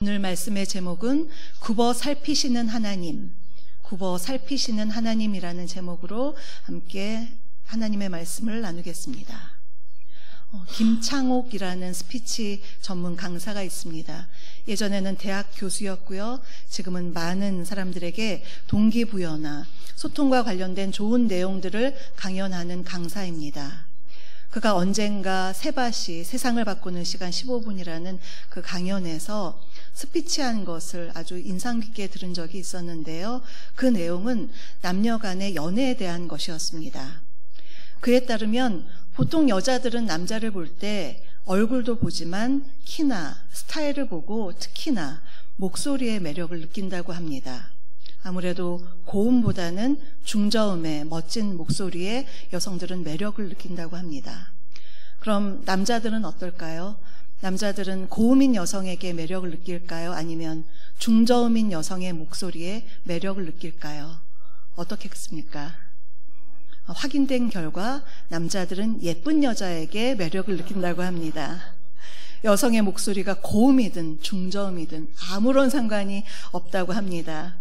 오늘 말씀의 제목은 굽어 살피시는 하나님, 굽어 살피시는 하나님이라는 제목으로 함께 하나님의 말씀을 나누겠습니다. 김창옥이라는 스피치 전문 강사가 있습니다. 예전에는 대학 교수였고요. 지금은 많은 사람들에게 동기부여나 소통과 관련된 좋은 내용들을 강연하는 강사입니다. 그가 언젠가 세바시 세상을 바꾸는 시간 15분이라는 그 강연에서 스피치한 것을 아주 인상 깊게 들은 적이 있었는데요. 그 내용은 남녀 간의 연애에 대한 것이었습니다. 그에 따르면 보통 여자들은 남자를 볼 때 얼굴도 보지만 키나 스타일을 보고 특히나 목소리의 매력을 느낀다고 합니다. 아무래도 고음보다는 중저음의 멋진 목소리에 여성들은 매력을 느낀다고 합니다. 그럼 남자들은 어떨까요? 남자들은 고음인 여성에게 매력을 느낄까요? 아니면 중저음인 여성의 목소리에 매력을 느낄까요? 어떻겠습니까? 확인된 결과 남자들은 예쁜 여자에게 매력을 느낀다고 합니다. 여성의 목소리가 고음이든 중저음이든 아무런 상관이 없다고 합니다.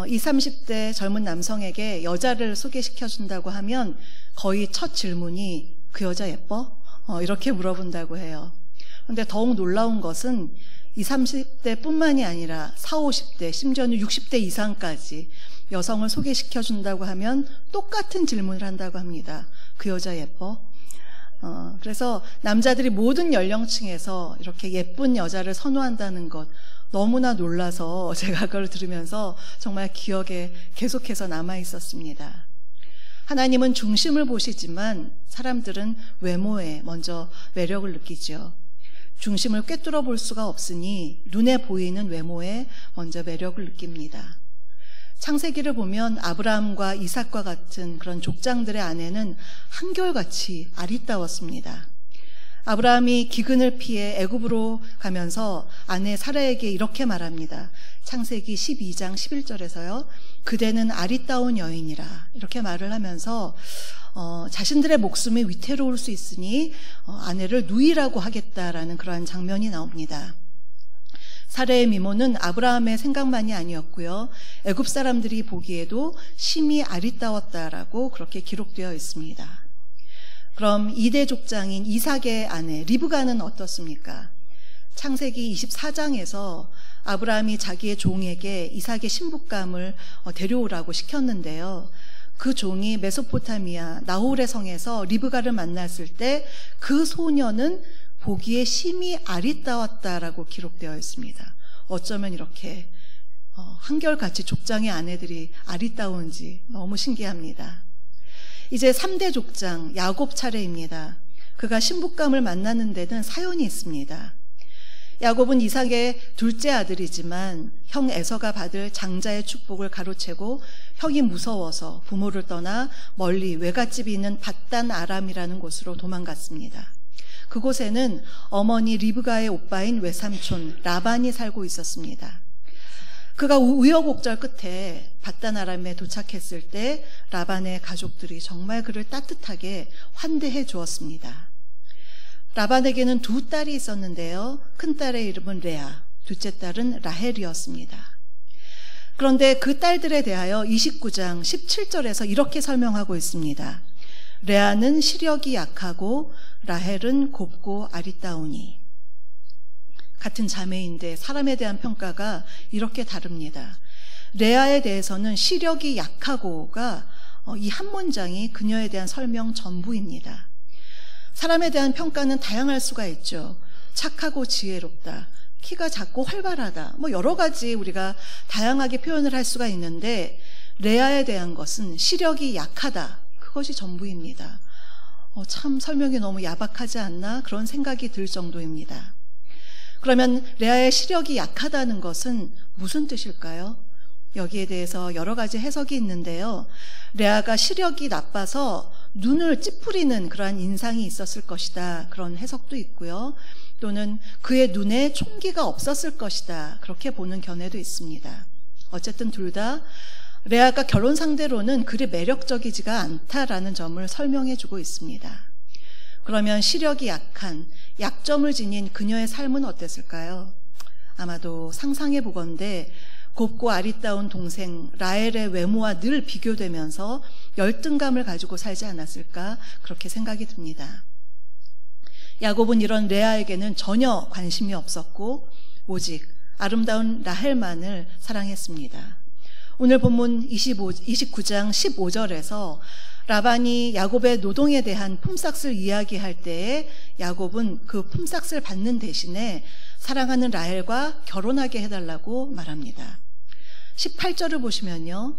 20, 30대 젊은 남성에게 여자를 소개시켜준다고 하면 거의 첫 질문이 그 여자 예뻐? 이렇게 물어본다고 해요. 그런데 더욱 놀라운 것은 20, 30대 뿐만이 아니라 40, 50대 심지어는 60대 이상까지 여성을 소개시켜준다고 하면 똑같은 질문을 한다고 합니다. 그 여자 예뻐? 그래서 남자들이 모든 연령층에서 이렇게 예쁜 여자를 선호한다는 것 너무나 놀라서 제가 그걸 들으면서 정말 기억에 계속해서 남아 있었습니다. 하나님은 중심을 보시지만 사람들은 외모에 먼저 매력을 느끼죠. 중심을 꿰뚫어 볼 수가 없으니 눈에 보이는 외모에 먼저 매력을 느낍니다. 창세기를 보면 아브라함과 이삭과 같은 그런 족장들의 아내는 한결같이 아리따웠습니다. 아브라함이 기근을 피해 애굽으로 가면서 아내 사라에게 이렇게 말합니다. 창세기 12장 11절에서요. 그대는 아리따운 여인이라 이렇게 말을 하면서 자신들의 목숨이 위태로울 수 있으니 아내를 누이라고 하겠다라는 그러한 장면이 나옵니다. 사라의 미모는 아브라함의 생각만이 아니었고요. 애굽 사람들이 보기에도 심히 아리따웠다라고 그렇게 기록되어 있습니다. 그럼 2대 족장인 이삭의 아내 리브가는 어떻습니까? 창세기 24장에서 아브라함이 자기의 종에게 이삭의 신부감을 데려오라고 시켰는데요. 그 종이 메소포타미아 나홀의 성에서 리브가를 만났을 때 그 소녀는 보기에 심히 아리따웠다라고 기록되어 있습니다. 어쩌면 이렇게 한결같이 족장의 아내들이 아리따운지 너무 신기합니다. 이제 3대 족장 야곱 차례입니다. 그가 신부감을 만나는 데는 사연이 있습니다. 야곱은 이삭의 둘째 아들이지만 형 에서가 받을 장자의 축복을 가로채고 형이 무서워서 부모를 떠나 멀리 외갓집이 있는 밧단 아람이라는 곳으로 도망갔습니다. 그곳에는 어머니 리브가의 오빠인 외삼촌 라반이 살고 있었습니다. 그가 우여곡절 끝에 밧단 아람에 도착했을 때 라반의 가족들이 정말 그를 따뜻하게 환대해 주었습니다. 라반에게는 두 딸이 있었는데요. 큰 딸의 이름은 레아, 둘째 딸은 라헬이었습니다. 그런데 그 딸들에 대하여 29장 17절에서 이렇게 설명하고 있습니다. 레아는 시력이 약하고 라헬은 곱고 아리따우니. 같은 자매인데 사람에 대한 평가가 이렇게 다릅니다. 레아에 대해서는 시력이 약하고가 이 한 문장이 그녀에 대한 설명 전부입니다. 사람에 대한 평가는 다양할 수가 있죠. 착하고 지혜롭다, 키가 작고 활발하다, 여러 가지 우리가 다양하게 표현을 할 수가 있는데 레아에 대한 것은 시력이 약하다, 그것이 전부입니다. 참 설명이 너무 야박하지 않나 그런 생각이 들 정도입니다. 그러면 레아의 시력이 약하다는 것은 무슨 뜻일까요? 여기에 대해서 여러 가지 해석이 있는데요. 레아가 시력이 나빠서 눈을 찌푸리는 그러한 인상이 있었을 것이다, 그런 해석도 있고요. 또는 그의 눈에 총기가 없었을 것이다, 그렇게 보는 견해도 있습니다. 어쨌든 둘 다 레아가 결혼 상대로는 그리 매력적이지가 않다라는 점을 설명해 주고 있습니다. 그러면 시력이 약한, 약점을 지닌 그녀의 삶은 어땠을까요? 아마도 상상해 보건대 곱고 아리따운 동생 라헬의 외모와 늘 비교되면서 열등감을 가지고 살지 않았을까 그렇게 생각이 듭니다. 야곱은 이런 레아에게는 전혀 관심이 없었고 오직 아름다운 라헬만을 사랑했습니다. 오늘 본문 29장 15절에서 라반이 야곱의 노동에 대한 품삯을 이야기할 때에 야곱은 그 품삯을 받는 대신에 사랑하는 라헬과 결혼하게 해달라고 말합니다. 18절을 보시면요,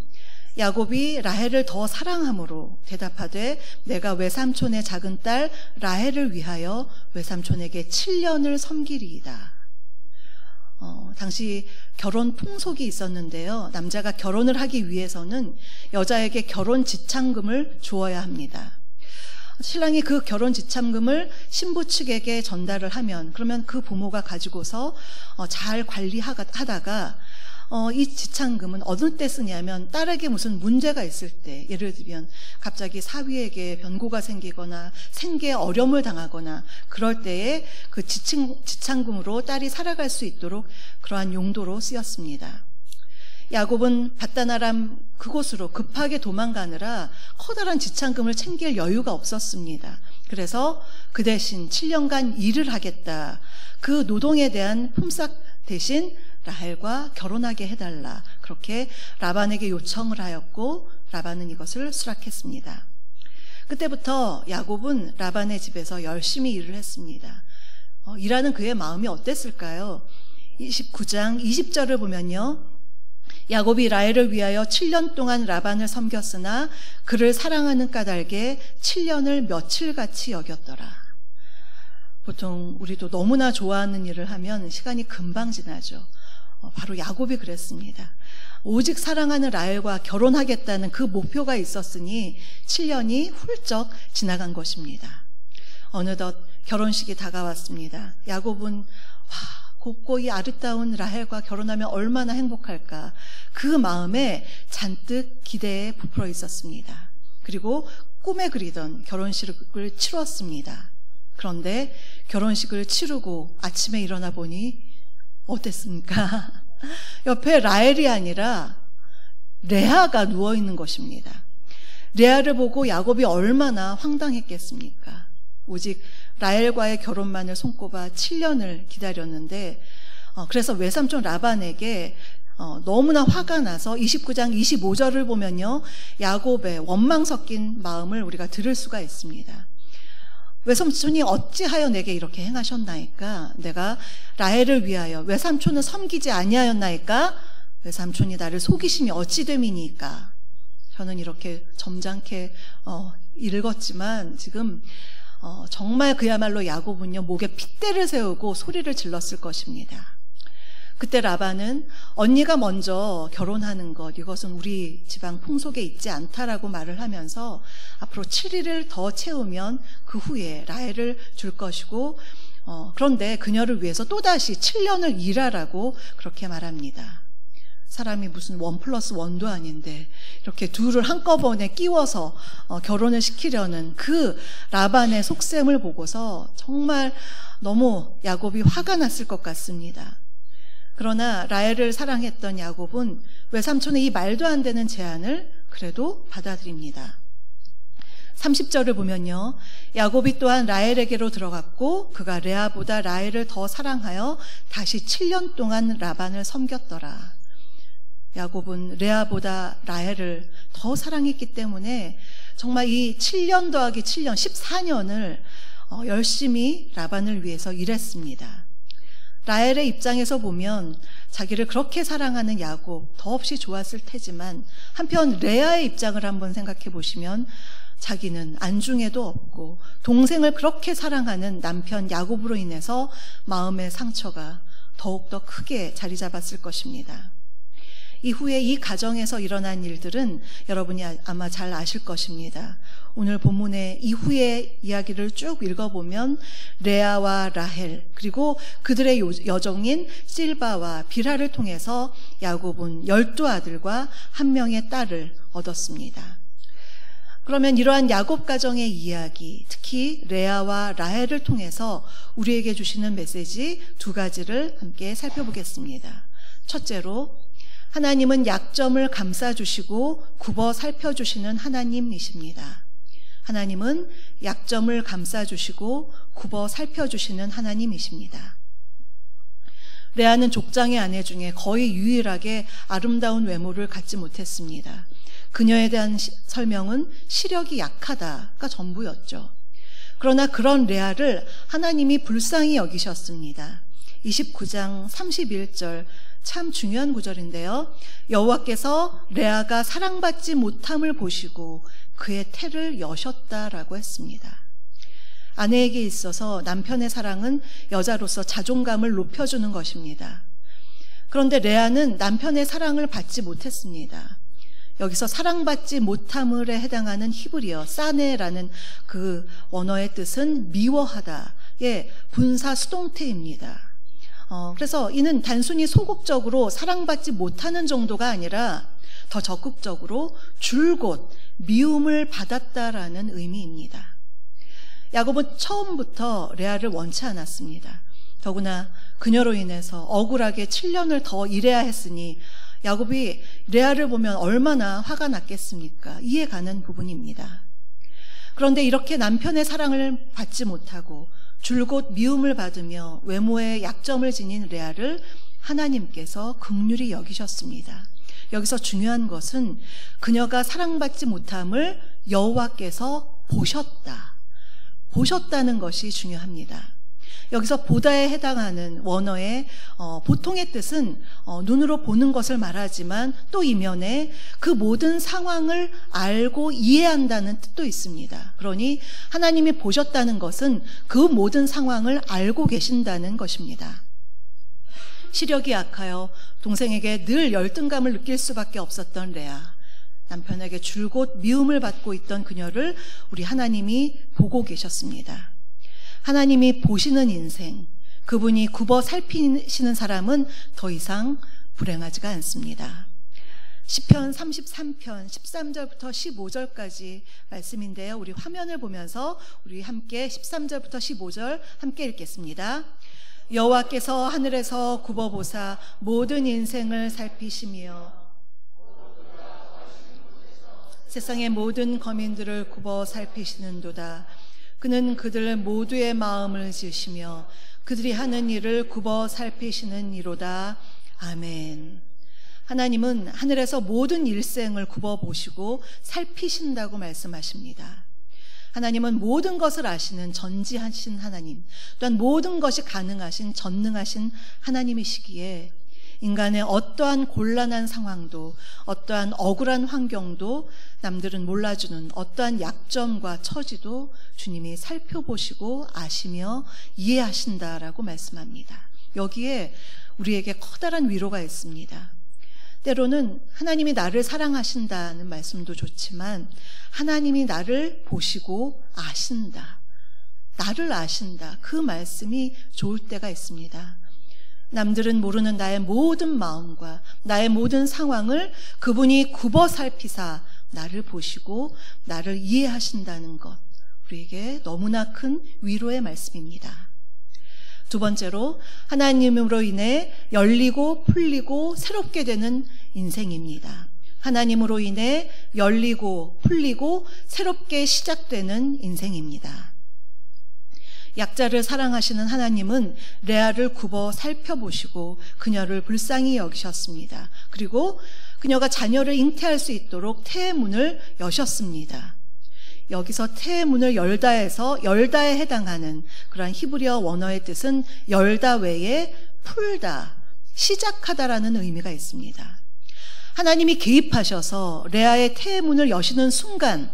야곱이 라헬을 더 사랑함으로 대답하되 내가 외삼촌의 작은 딸 라헬을 위하여 외삼촌에게 7년을 섬기리이다. 당시 결혼 풍속이 있었는데요, 남자가 결혼을 하기 위해서는 여자에게 결혼 지참금을 주어야 합니다. 신랑이 그 결혼 지참금을 신부 측에게 전달을 하면 그러면 그 부모가 가지고서 잘 관리하다가 이 지참금은 어느 때 쓰냐면 딸에게 무슨 문제가 있을 때, 예를 들면 갑자기 사위에게 변고가 생기거나 생계에 어려움을 당하거나 그럴 때에 그 지참금으로 딸이 살아갈 수 있도록 그러한 용도로 쓰였습니다. 야곱은 밧다나람 그곳으로 급하게 도망가느라 커다란 지참금을 챙길 여유가 없었습니다. 그래서 그 대신 7년간 일을 하겠다, 그 노동에 대한 품삯 대신 라헬과 결혼하게 해달라, 그렇게 라반에게 요청을 하였고 라반은 이것을 수락했습니다. 그때부터 야곱은 라반의 집에서 열심히 일을 했습니다. 일하는 그의 마음이 어땠을까요? 29장 20절을 보면요, 야곱이 라헬을 위하여 7년 동안 라반을 섬겼으나 그를 사랑하는 까닭에 7년을 며칠같이 여겼더라. 보통 우리도 너무나 좋아하는 일을 하면 시간이 금방 지나죠. 바로 야곱이 그랬습니다. 오직 사랑하는 라헬과 결혼하겠다는 그 목표가 있었으니 7년이 훌쩍 지나간 것입니다. 어느덧 결혼식이 다가왔습니다. 야곱은 곱고 이 아름다운 라헬과 결혼하면 얼마나 행복할까, 그 마음에 잔뜩 기대에 부풀어 있었습니다. 그리고 꿈에 그리던 결혼식을 치렀습니다. 그런데 결혼식을 치르고 아침에 일어나 보니 어땠습니까? 옆에 라헬이 아니라 레아가 누워있는 것입니다. 레아를 보고 야곱이 얼마나 황당했겠습니까? 오직 라헬과의 결혼만을 손꼽아 7년을 기다렸는데, 그래서 외삼촌 라반에게 너무나 화가 나서 29장 25절을 보면요, 야곱의 원망 섞인 마음을 우리가 들을 수가 있습니다. 외삼촌이 어찌하여 내게 이렇게 행하셨나이까? 내가 라헬을 위하여 외삼촌을 섬기지 아니하였나이까? 외삼촌이 나를 속이심이 어찌 됨이니까? 저는 이렇게 점잖게 읽었지만 지금 정말 그야말로 야곱은요, 목에 핏대를 세우고 소리를 질렀을 것입니다. 그때 라반은 언니가 먼저 결혼하는 것, 이것은 우리 지방 풍속에 있지 않다라고 말을 하면서 앞으로 7일을 더 채우면 그 후에 라헬을 줄 것이고, 그런데 그녀를 위해서 또다시 7년을 일하라고 그렇게 말합니다. 사람이 무슨 1+1도 아닌데 이렇게 둘을 한꺼번에 끼워서 결혼을 시키려는 그 라반의 속셈을 보고서 정말 너무 야곱이 화가 났을 것 같습니다. 그러나 라헬을 사랑했던 야곱은 외삼촌의 이 말도 안 되는 제안을 그래도 받아들입니다. 30절을 보면요, 야곱이 또한 라헬에게로 들어갔고 그가 레아보다 라헬을 더 사랑하여 다시 7년 동안 라반을 섬겼더라. 야곱은 레아보다 라헬을 더 사랑했기 때문에 정말 이 7년 더하기 7년 14년을 열심히 라반을 위해서 일했습니다. 라헬의 입장에서 보면 자기를 그렇게 사랑하는 야곱 더없이 좋았을 테지만, 한편 레아의 입장을 한번 생각해 보시면 자기는 안중에도 없고 동생을 그렇게 사랑하는 남편 야곱으로 인해서 마음의 상처가 더욱더 크게 자리 잡았을 것입니다. 이후에 이 가정에서 일어난 일들은 여러분이 아마 잘 아실 것입니다. 오늘 본문의 이후의 이야기를 쭉 읽어보면 레아와 라헬, 그리고 그들의 여종인 실바와 빌하를 통해서 야곱은 12 아들과 1명의 딸을 얻었습니다. 그러면 이러한 야곱 가정의 이야기, 특히 레아와 라헬을 통해서 우리에게 주시는 메시지 두 가지를 함께 살펴보겠습니다. 첫째로, 하나님은 약점을 감싸주시고 굽어 살펴주시는 하나님이십니다. 하나님은 약점을 감싸주시고 굽어 살펴주시는 하나님이십니다. 레아는 족장의 아내 중에 거의 유일하게 아름다운 외모를 갖지 못했습니다. 그녀에 대한 설명은 시력이 약하다가 전부였죠. 그러나 그런 레아를 하나님이 불쌍히 여기셨습니다. 29장 31절, 참 중요한 구절인데요. 여호와께서 레아가 사랑받지 못함을 보시고 그의 태를 여셨다라고 했습니다. 아내에게 있어서 남편의 사랑은 여자로서 자존감을 높여주는 것입니다. 그런데 레아는 남편의 사랑을 받지 못했습니다. 여기서 사랑받지 못함을에 해당하는 히브리어 사네라는 그 원어의 뜻은 미워하다의 분사 수동태입니다. 그래서 이는 단순히 소극적으로 사랑받지 못하는 정도가 아니라 더 적극적으로 줄곧 미움을 받았다라는 의미입니다. 야곱은 처음부터 레아를 원치 않았습니다. 더구나 그녀로 인해서 억울하게 7년을 더 일해야 했으니 야곱이 레아를 보면 얼마나 화가 났겠습니까? 이해가는 부분입니다. 그런데 이렇게 남편의 사랑을 받지 못하고 줄곧 미움을 받으며 외모에 약점을 지닌 레아를 하나님께서 긍휼히 여기셨습니다. 여기서 중요한 것은 그녀가 사랑받지 못함을 여호와께서 보셨다는 것이 중요합니다. 여기서 보다에 해당하는 원어의 보통의 뜻은 눈으로 보는 것을 말하지만 또 이면에 그 모든 상황을 알고 이해한다는 뜻도 있습니다. 그러니 하나님이 보셨다는 것은 그 모든 상황을 알고 계신다는 것입니다. 시력이 약하여 동생에게 늘 열등감을 느낄 수밖에 없었던 레아, 남편에게 줄곧 미움을 받고 있던 그녀를 우리 하나님이 보고 계셨습니다. 하나님이 보시는 인생, 그분이 굽어 살피시는 사람은 더 이상 불행하지가 않습니다. 시편 33편 13절부터 15절까지 말씀인데요. 우리 화면을 보면서 우리 함께 13절부터 15절 함께 읽겠습니다. 여호와께서 하늘에서 굽어보사 모든 인생을 살피시며 세상의 모든 거민들을 굽어 살피시는도다. 그는 그들 모두의 마음을 지으시며 그들이 하는 일을 굽어 살피시는 이로다. 아멘. 하나님은 하늘에서 모든 일생을 굽어 보시고 살피신다고 말씀하십니다. 하나님은 모든 것을 아시는 전지하신 하나님, 또한 모든 것이 가능하신 전능하신 하나님이시기에 인간의 어떠한 곤란한 상황도, 어떠한 억울한 환경도, 남들은 몰라주는 어떠한 약점과 처지도 주님이 살펴보시고 아시며 이해하신다라고 말씀합니다. 여기에 우리에게 커다란 위로가 있습니다. 때로는 하나님이 나를 사랑하신다는 말씀도 좋지만 하나님이 나를 보시고 아신다, 나를 아신다, 그 말씀이 좋을 때가 있습니다. 남들은 모르는 나의 모든 마음과 나의 모든 상황을 그분이 굽어 살피사 나를 보시고 나를 이해하신다는 것, 우리에게 너무나 큰 위로의 말씀입니다. 두 번째로, 하나님으로 인해 열리고 풀리고 새롭게 되는 인생입니다. 하나님으로 인해 열리고 풀리고 새롭게 시작되는 인생입니다. 약자를 사랑하시는 하나님은 레아를 굽어 살펴보시고 그녀를 불쌍히 여기셨습니다. 그리고 그녀가 자녀를 잉태할 수 있도록 태의 문을 여셨습니다. 여기서 태의 문을 열다에서 열다에 해당하는 그러한 히브리어 원어의 뜻은 열다 외에 풀다, 시작하다라는 의미가 있습니다. 하나님이 개입하셔서 레아의 태의 문을 여시는 순간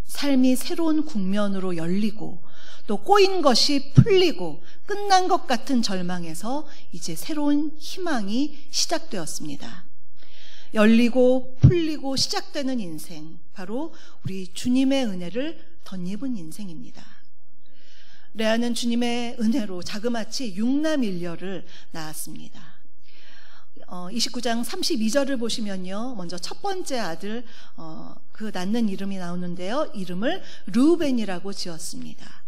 삶이 새로운 국면으로 열리고 또 꼬인 것이 풀리고 끝난 것 같은 절망에서 이제 새로운 희망이 시작되었습니다. 열리고 풀리고 시작되는 인생, 바로 우리 주님의 은혜를 덧입은 인생입니다. 레아는 주님의 은혜로 자그마치 육남일녀를 낳았습니다. 29장 32절을 보시면요. 먼저 첫 번째 아들 그 낳는 이름이 나오는데요. 이름을 르우벤이라고 지었습니다.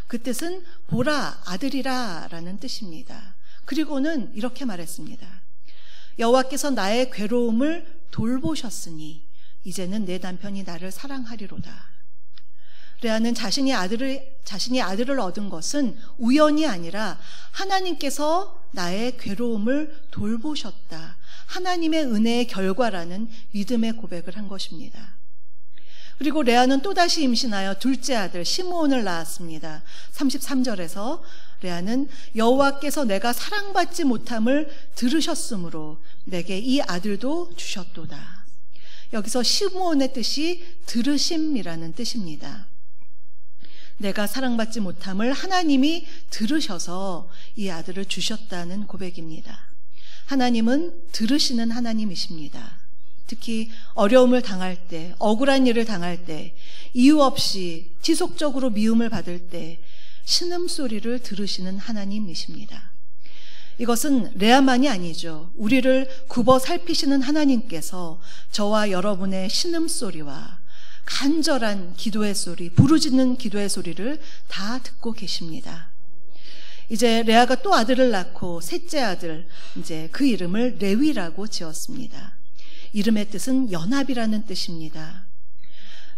그 뜻은 보라 아들이라 라는 뜻입니다. 그리고는 이렇게 말했습니다. 여호와께서 나의 괴로움을 돌보셨으니 이제는 내 남편이 나를 사랑하리로다. 레아는 자신이 아들을 얻은 것은 우연이 아니라 하나님께서 나의 괴로움을 돌보셨다. 하나님의 은혜의 결과라는 믿음의 고백을 한 것입니다. 그리고 레아는 또다시 임신하여 둘째 아들 시므온을 낳았습니다. 33절에서 레아는 여호와께서 내가 사랑받지 못함을 들으셨으므로 내게 이 아들도 주셨도다. 여기서 시므온의 뜻이 들으심이라는 뜻입니다. 내가 사랑받지 못함을 하나님이 들으셔서 이 아들을 주셨다는 고백입니다. 하나님은 들으시는 하나님이십니다. 특히 어려움을 당할 때, 억울한 일을 당할 때, 이유 없이 지속적으로 미움을 받을 때 신음소리를 들으시는 하나님이십니다. 이것은 레아만이 아니죠. 우리를 굽어 살피시는 하나님께서 저와 여러분의 신음소리와 간절한 기도의 소리, 부르짖는 기도의 소리를 다 듣고 계십니다. 이제 레아가 또 아들을 낳고 셋째 아들, 이제 그 이름을 레위라고 지었습니다. 이름의 뜻은 연합이라는 뜻입니다.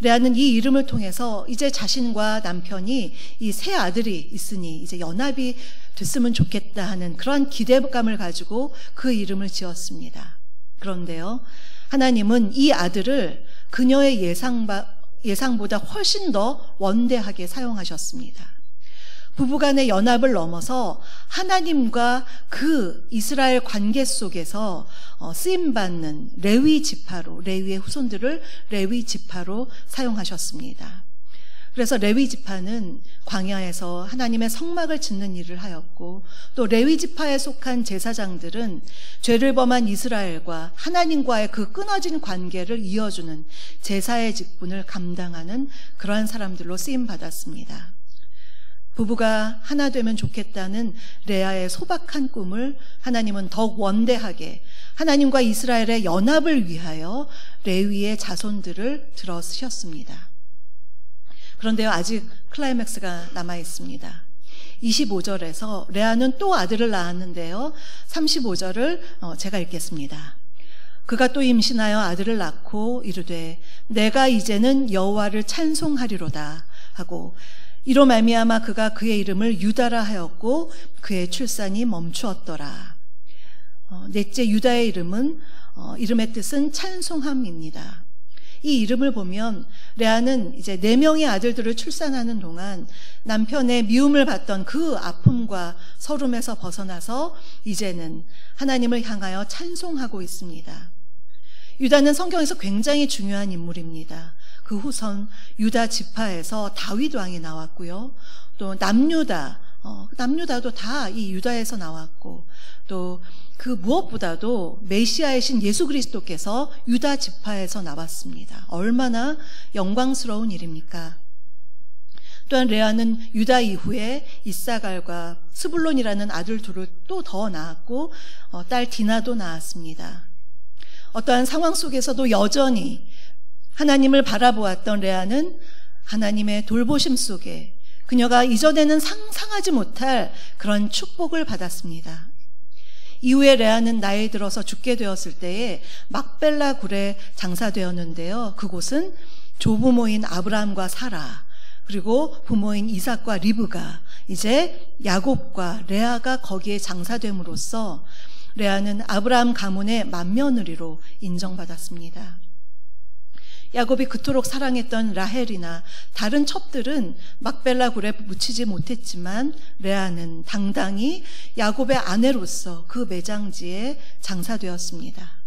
레아는 이 이름을 통해서 이제 자신과 남편이 이 세 아들이 있으니 이제 연합이 됐으면 좋겠다 하는 그러한 기대감을 가지고 그 이름을 지었습니다. 그런데요, 하나님은 이 아들을 그녀의 예상보다 훨씬 더 원대하게 사용하셨습니다. 부부간의 연합을 넘어서 하나님과 그 이스라엘 관계 속에서 쓰임받는 레위 지파로, 레위의 후손들을 레위 지파로 사용하셨습니다. 그래서 레위 지파는 광야에서 하나님의 성막을 짓는 일을 하였고, 또 레위 지파에 속한 제사장들은 죄를 범한 이스라엘과 하나님과의 그 끊어진 관계를 이어주는 제사의 직분을 감당하는 그러한 사람들로 쓰임받았습니다. 부부가 하나 되면 좋겠다는 레아의 소박한 꿈을 하나님은 더욱 원대하게 하나님과 이스라엘의 연합을 위하여 레위의 자손들을 들어 쓰셨습니다. 그런데요, 아직 클라이맥스가 남아 있습니다. 25절에서 레아는 또 아들을 낳았는데요, 35절을 제가 읽겠습니다. 그가 또 임신하여 아들을 낳고 이르되 내가 이제는 여호와를 찬송하리로다 하고, 이로 말미암아 그가 그의 이름을 유다라 하였고 그의 출산이 멈추었더라. 넷째 유다의 이름의 뜻은 찬송함입니다. 이 이름을 보면 레아는 이제 4명의 아들들을 출산하는 동안 남편의 미움을 받던 그 아픔과 서름에서 벗어나서 이제는 하나님을 향하여 찬송하고 있습니다. 유다는 성경에서 굉장히 중요한 인물입니다. 그 후손 유다 지파에서 다윗 왕이 나왔고요. 또 남유다도 다 이 유다에서 나왔고, 또 그 무엇보다도 메시아이신 예수 그리스도께서 유다 지파에서 나왔습니다. 얼마나 영광스러운 일입니까? 또한 레아는 유다 이후에 이사갈과 스불론이라는 아들 둘을 또 더 낳았고, 딸 디나도 낳았습니다. 어떠한 상황 속에서도 여전히 하나님을 바라보았던 레아는 하나님의 돌보심 속에 그녀가 이전에는 상상하지 못할 그런 축복을 받았습니다. 이후에 레아는 나이 들어서 죽게 되었을 때에 막벨라 굴에 장사되었는데요. 그곳은 조부모인 아브라함과 사라, 그리고 부모인 이삭과 리브가, 이제 야곱과 레아가 거기에 장사됨으로써 레아는 아브라함 가문의 맏며느리로 인정받았습니다. 야곱이 그토록 사랑했던 라헬이나 다른 첩들은 막벨라 굴에 묻히지 못했지만 레아는 당당히 야곱의 아내로서 그 매장지에 장사되었습니다.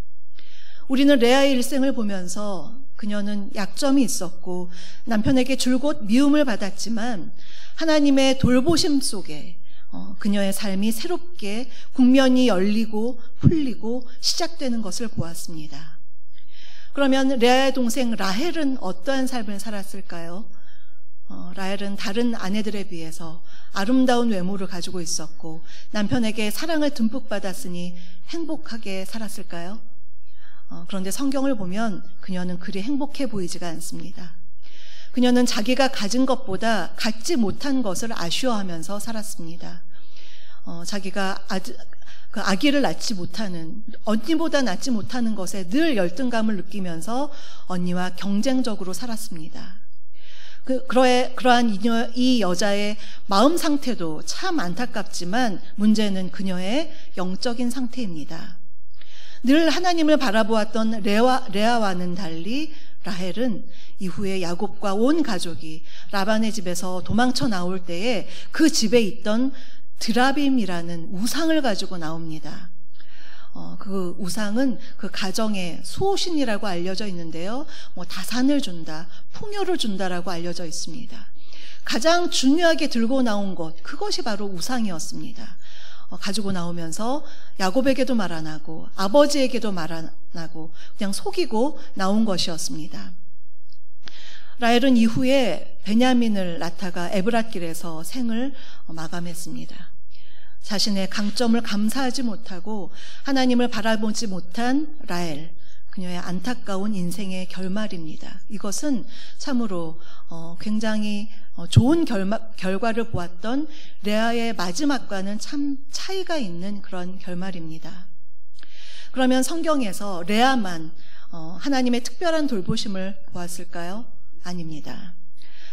우리는 레아의 일생을 보면서 그녀는 약점이 있었고 남편에게 줄곧 미움을 받았지만 하나님의 돌보심 속에 그녀의 삶이 새롭게 국면이 열리고 풀리고 시작되는 것을 보았습니다. 그러면 레아의 동생 라헬은 어떠한 삶을 살았을까요? 라헬은 다른 아내들에 비해서 아름다운 외모를 가지고 있었고 남편에게 사랑을 듬뿍 받았으니 행복하게 살았을까요? 그런데 성경을 보면 그녀는 그리 행복해 보이지가 않습니다. 그녀는 자기가 가진 것보다 갖지 못한 것을 아쉬워하면서 살았습니다. 자기가 그 아기를 낳지 못하는, 언니보다 낳지 못하는 것에 늘 열등감을 느끼면서 언니와 경쟁적으로 살았습니다. 그러한 이 여자의 마음 상태도 참 안타깝지만 문제는 그녀의 영적인 상태입니다. 늘 하나님을 바라보았던 레아와는 달리 라헬은 이후에 야곱과 온 가족이 라반의 집에서 도망쳐 나올 때에 그 집에 있던 드라빔이라는 우상을 가지고 나옵니다. 그 우상은 그 가정의 수호신이라고 알려져 있는데요. 다산을 준다, 풍요를 준다라고 알려져 있습니다. 가장 중요하게 들고 나온 것, 그것이 바로 우상이었습니다. 가지고 나오면서 야곱에게도 말 안 하고 아버지에게도 말 안 하고 그냥 속이고 나온 것이었습니다. 라헬은 이후에 베냐민을 낳다가 에브랏길에서 생을 마감했습니다. 자신의 강점을 감사하지 못하고 하나님을 바라보지 못한 라헬, 그녀의 안타까운 인생의 결말입니다. 이것은 참으로 굉장히 좋은 결과를 보았던 레아의 마지막과는 참 차이가 있는 그런 결말입니다. 그러면 성경에서 레아만 하나님의 특별한 돌보심을 보았을까요? 아닙니다.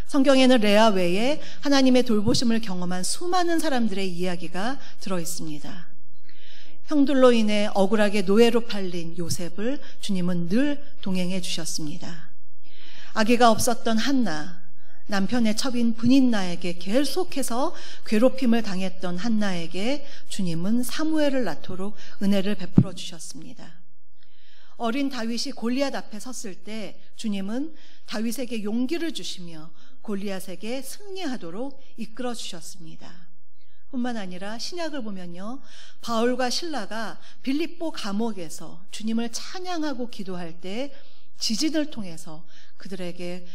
성경에는 레아 외에 하나님의 돌보심을 경험한 수많은 사람들의 이야기가 들어있습니다. 형들로 인해 억울하게 노예로 팔린 요셉을 주님은 늘 동행해 주셨습니다. 아기가 없었던 한나, 남편의 첩인 브닌나에게 계속해서 괴롭힘을 당했던 한나에게 주님은 사무엘을 낳도록 은혜를 베풀어 주셨습니다. 어린 다윗이 골리앗 앞에 섰을 때 주님은 다윗에게 용기를 주시며 골리앗에게 승리하도록 이끌어 주셨습니다. 뿐만 아니라 신약을 보면요, 바울과 실라가 빌립보 감옥에서 주님을 찬양하고 기도할 때 지진을 통해서 그들에게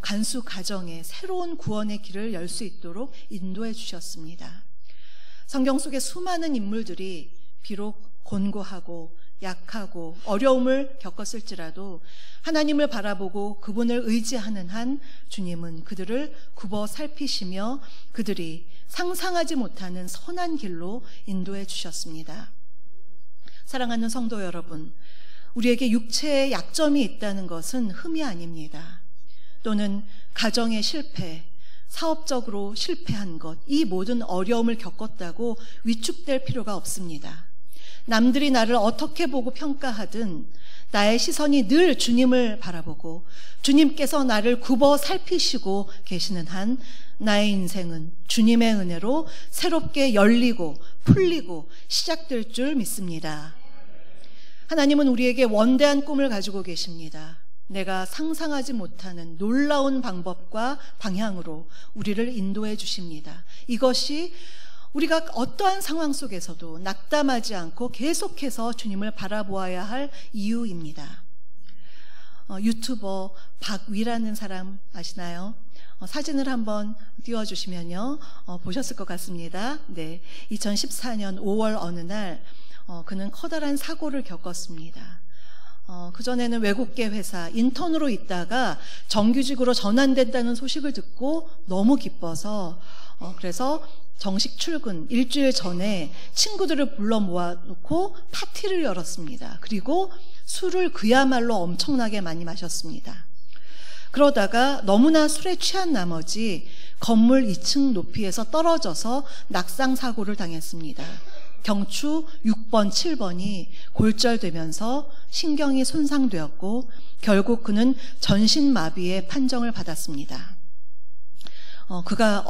간수 가정의 새로운 구원의 길을 열 수 있도록 인도해 주셨습니다. 성경 속의 수많은 인물들이 비록 곤고하고 약하고 어려움을 겪었을지라도 하나님을 바라보고 그분을 의지하는 한 주님은 그들을 굽어 살피시며 그들이 상상하지 못하는 선한 길로 인도해 주셨습니다. 사랑하는 성도 여러분, 우리에게 육체의 약점이 있다는 것은 흠이 아닙니다. 또는 가정의 실패, 사업적으로 실패한 것, 이 모든 어려움을 겪었다고 위축될 필요가 없습니다. 남들이 나를 어떻게 보고 평가하든 나의 시선이 늘 주님을 바라보고 주님께서 나를 굽어 살피시고 계시는 한 나의 인생은 주님의 은혜로 새롭게 열리고 풀리고 시작될 줄 믿습니다. 하나님은 우리에게 원대한 꿈을 가지고 계십니다. 내가 상상하지 못하는 놀라운 방법과 방향으로 우리를 인도해 주십니다. 이것이 우리가 어떠한 상황 속에서도 낙담하지 않고 계속해서 주님을 바라보아야 할 이유입니다. 유튜버 박위라는 사람 아시나요? 사진을 한번 띄워주시면요, 보셨을 것 같습니다. 네, 2014년 5월 어느 날 그는 커다란 사고를 겪었습니다. 그전에는 외국계 회사 인턴으로 있다가 정규직으로 전환된다는 소식을 듣고 너무 기뻐서 그래서 정식 출근 일주일 전에 친구들을 불러 모아놓고 파티를 열었습니다. 그리고 술을 그야말로 엄청나게 많이 마셨습니다. 그러다가 너무나 술에 취한 나머지 건물 2층 높이에서 떨어져서 낙상 사고를 당했습니다. 경추 6번, 7번이 골절되면서 신경이 손상되었고 결국 그는 전신마비의 판정을 받았습니다. 그가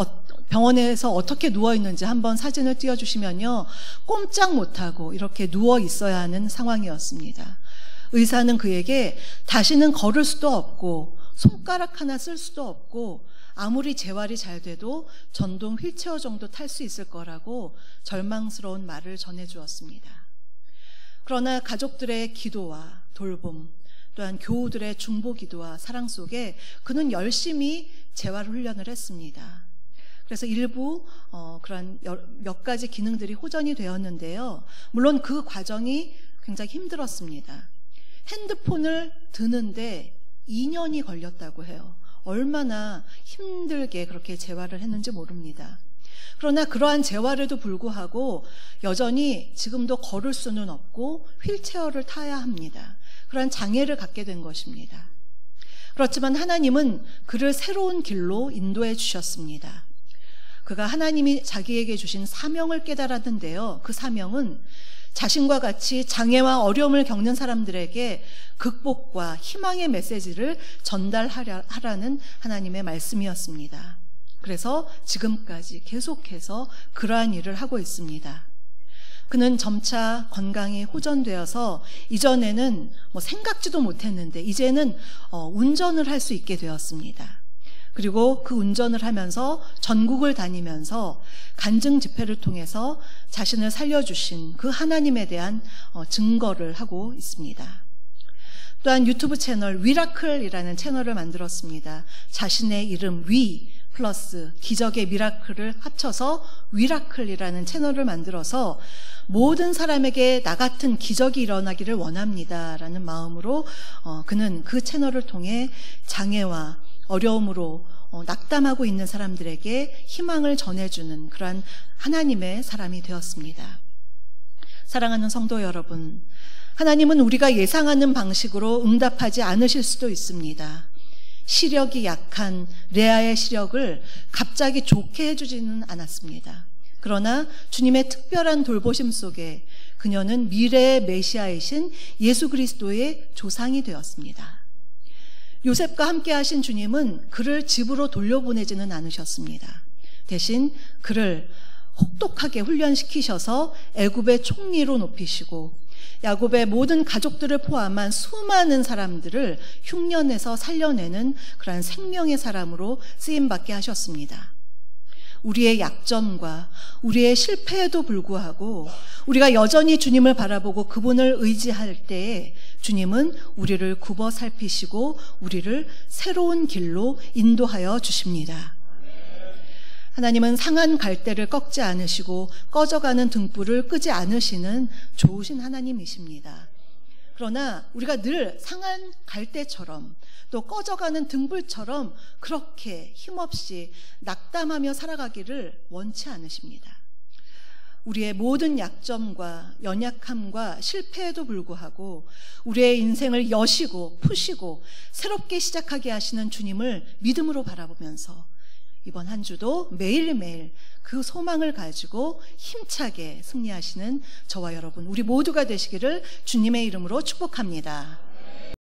병원에서 어떻게 누워있는지 한번 사진을 띄워주시면요, 꼼짝 못하고 이렇게 누워 있어야 하는 상황이었습니다. 의사는 그에게 다시는 걸을 수도 없고 손가락 하나 쓸 수도 없고 아무리 재활이 잘 돼도 전동 휠체어 정도 탈 수 있을 거라고 절망스러운 말을 전해주었습니다. 그러나 가족들의 기도와 돌봄, 또한 교우들의 중보기도와 사랑 속에 그는 열심히 재활 훈련을 했습니다. 그래서 일부 그런 몇 가지 기능들이 호전이 되었는데요. 물론 그 과정이 굉장히 힘들었습니다. 핸드폰을 드는데 2년이 걸렸다고 해요. 얼마나 힘들게 그렇게 재활을 했는지 모릅니다. 그러나 그러한 재활에도 불구하고 여전히 지금도 걸을 수는 없고 휠체어를 타야 합니다. 그러한 장애를 갖게 된 것입니다. 그렇지만 하나님은 그를 새로운 길로 인도해 주셨습니다. 그가 하나님이 자기에게 주신 사명을 깨달았는데요. 그 사명은 자신과 같이 장애와 어려움을 겪는 사람들에게 극복과 희망의 메시지를 전달하라는 하나님의 말씀이었습니다. 그래서 지금까지 계속해서 그러한 일을 하고 있습니다. 그는 점차 건강이 호전되어서 이전에는 생각지도 못했는데 이제는 운전을 할 수 있게 되었습니다. 그리고 그 운전을 하면서 전국을 다니면서 간증 집회를 통해서 자신을 살려주신 그 하나님에 대한 증거를 하고 있습니다. 또한 유튜브 채널 위라클이라는 채널을 만들었습니다. 자신의 이름 위 플러스 기적의 미라클을 합쳐서 위라클이라는 채널을 만들어서 모든 사람에게 나 같은 기적이 일어나기를 원합니다 라는 마음으로 그는 그 채널을 통해 장애와 어려움으로 낙담하고 있는 사람들에게 희망을 전해주는 그러한 하나님의 사람이 되었습니다. 사랑하는 성도 여러분, 하나님은 우리가 예상하는 방식으로 응답하지 않으실 수도 있습니다. 시력이 약한 레아의 시력을 갑자기 좋게 해주지는 않았습니다. 그러나 주님의 특별한 돌보심 속에 그녀는 미래의 메시아이신 예수 그리스도의 조상이 되었습니다. 요셉과 함께 하신 주님은 그를 집으로 돌려보내지는 않으셨습니다. 대신 그를 혹독하게 훈련시키셔서 애굽의 총리로 높이시고 야곱의 모든 가족들을 포함한 수많은 사람들을 흉년에서 살려내는 그러한 생명의 사람으로 쓰임받게 하셨습니다. 우리의 약점과 우리의 실패에도 불구하고 우리가 여전히 주님을 바라보고 그분을 의지할 때에 주님은 우리를 굽어 살피시고 우리를 새로운 길로 인도하여 주십니다. 하나님은 상한 갈대를 꺾지 않으시고 꺼져가는 등불을 끄지 않으시는 좋으신 하나님이십니다. 그러나 우리가 늘 상한 갈대처럼 또 꺼져가는 등불처럼 그렇게 힘없이 낙담하며 살아가기를 원치 않으십니다. 우리의 모든 약점과 연약함과 실패에도 불구하고 우리의 인생을 여시고 푸시고 새롭게 시작하게 하시는 주님을 믿음으로 바라보면서 이번 한 주도 매일매일 그 소망을 가지고 힘차게 승리하시는 저와 여러분, 우리 모두가 되시기를 주님의 이름으로 축복합니다.